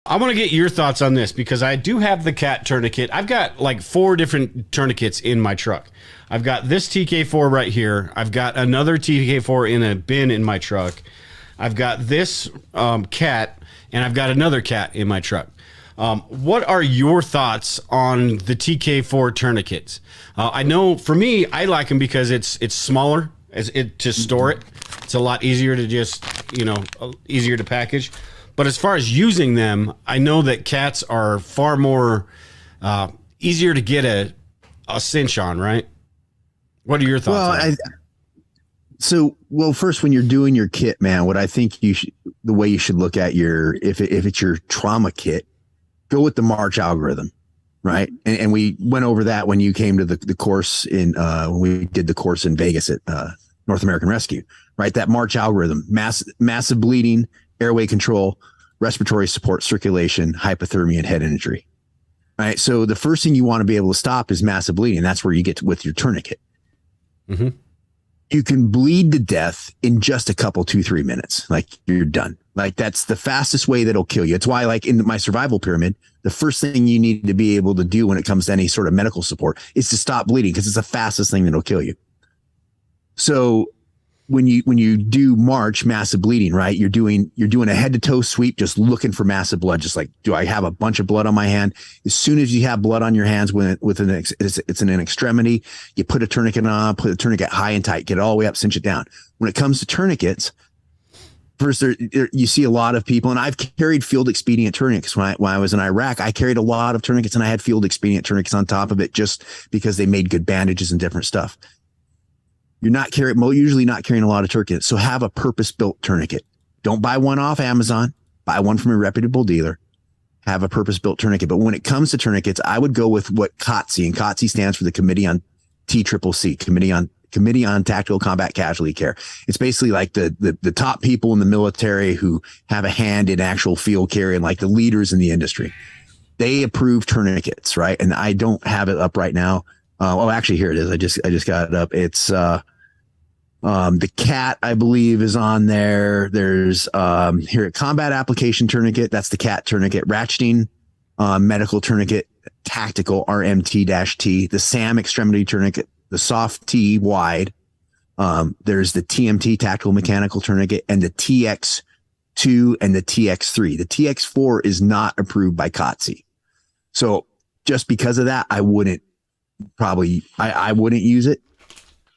I want to get your thoughts on this because I do have the cat tourniquet. I've got like 4 different tourniquets in my truck. I've got this TK4 right here. I've got another TK4 in a bin in my truck. I've got this cat, and I've got another cat in my truck. What are your thoughts on the TK4 tourniquets? I know for me, I like them because it's smaller to store it. It's a lot easier to just, easier to package. But as far as using them, I know that cats are far more easier to get a cinch on, right? What are your thoughts on that? Well, first, when you're doing your kit, man, what I think the way you should look at if it's your trauma kit, go with the March algorithm, right? And we went over that when you came to the course when we did the course in Vegas at North American Rescue, right? That March algorithm, massive bleeding, airway control, respiratory support, circulation, hypothermia, and head injury. Right. So the first thing you want to be able to stop is massive bleeding. That's where you get with your tourniquet. Mm-hmm. You can bleed to death in just a couple, 2-3 minutes. Like you're done. Like that's the fastest way that'll kill you. It's why, like in my survival pyramid, the first thing you need to be able to do when it comes to any sort of medical support is to stop bleeding because it's the fastest thing that'll kill you. So when you do March massive bleeding, right? You're doing a head to toe sweep, just looking for massive blood. Just like, do I have a bunch of blood on my hand? As soon as you have blood on your hands, it's in an extremity, you put a tourniquet on, put the tourniquet high and tight, get it all the way up, cinch it down. When it comes to tourniquets, first you see a lot of people, and I've carried field expedient tourniquets when I was in Iraq. I carried a lot of tourniquets, and I had field expedient tourniquets on top of it just because they made good bandages and different stuff. You're usually not carrying a lot of tourniquets. So have a purpose-built tourniquet. Don't buy one off Amazon. Buy one from a reputable dealer. Have a purpose-built tourniquet. But when it comes to tourniquets, I would go with what COTC, and COTC stands for the Committee on TCCC, Committee on Tactical Combat Casualty Care. It's basically like the top people in the military who have a hand in actual field care and like the leaders in the industry. They approve tourniquets, right? And I don't have it up right now. Actually, here it is. I just got it up. It's the cat, I believe, is on there. There's here combat application tourniquet. That's the cat tourniquet. Ratcheting medical tourniquet, tactical RMT-T. The SAM extremity tourniquet, the soft T wide. There's the TMT tactical mechanical tourniquet and the TX2 and the TX3. The TX4 is not approved by COTC. So just because of that, I wouldn't use it.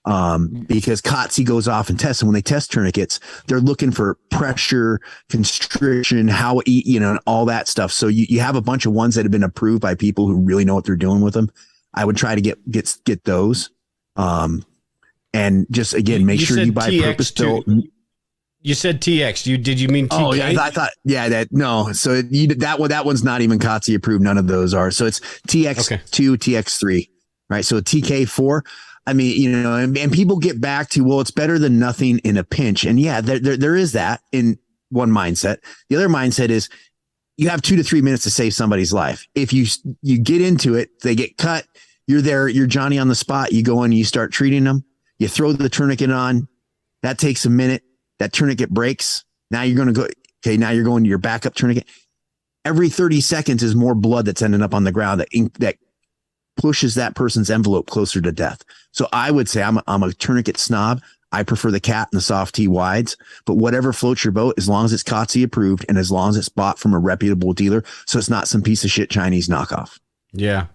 Because COTC goes off and tests, and when they test tourniquets, they're looking for pressure, constriction, and all that stuff. So you have a bunch of ones that have been approved by people who really know what they're doing with them. I would try to get those. And just again, make sure you buy purpose-built. You said TX. Did you mean TK? Oh yeah, I thought no. So that one's not even COTC approved. None of those are. So it's TX2, TX3, right? So TK4. I mean, and people get back to, well, it's better than nothing in a pinch. And yeah, there is that in one mindset. The other mindset is you have 2 to 3 minutes to save somebody's life. If you get into it, they get cut. You're there. You're Johnny on the spot. You go in, you start treating them. You throw the tourniquet on. That takes a minute. That tourniquet breaks. Now you're going to go. Okay. Now you're going to your backup tourniquet. Every 30 seconds is more blood that's ending up on the ground that pushes that person's envelope closer to death. So I would say I'm a tourniquet snob. I prefer the cat and the soft T wides, but whatever floats your boat, as long as it's COTC approved and as long as it's bought from a reputable dealer, so it's not some piece of shit Chinese knockoff. Yeah.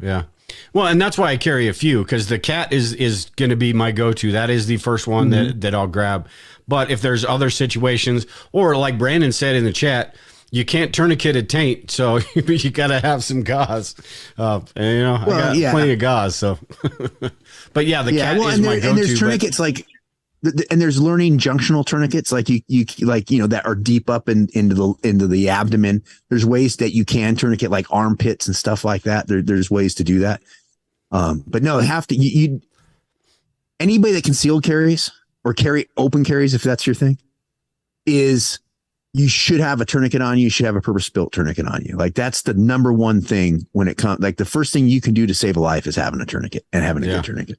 Well, and that's why I carry a few, because the cat is going to be my go-to. That is the first one that I'll grab. But if there's other situations, or like Brandon said in the chat, you can't tourniquet a taint, so you got to have some gauze. I got plenty of gauze. So, but yeah, the cat is my go-to. And there's tourniquets and there's learning junctional tourniquets like you that are deep up into the abdomen. There's ways that you can tourniquet like armpits and stuff like that. There's ways to do that. But no, anybody that concealed carries or carry open carries, if that's your thing, you should have a tourniquet on you. You should have a purpose-built tourniquet on you. Like that's the number one thing when it comes. Like the first thing you can do to save a life is having a tourniquet and having a good tourniquet.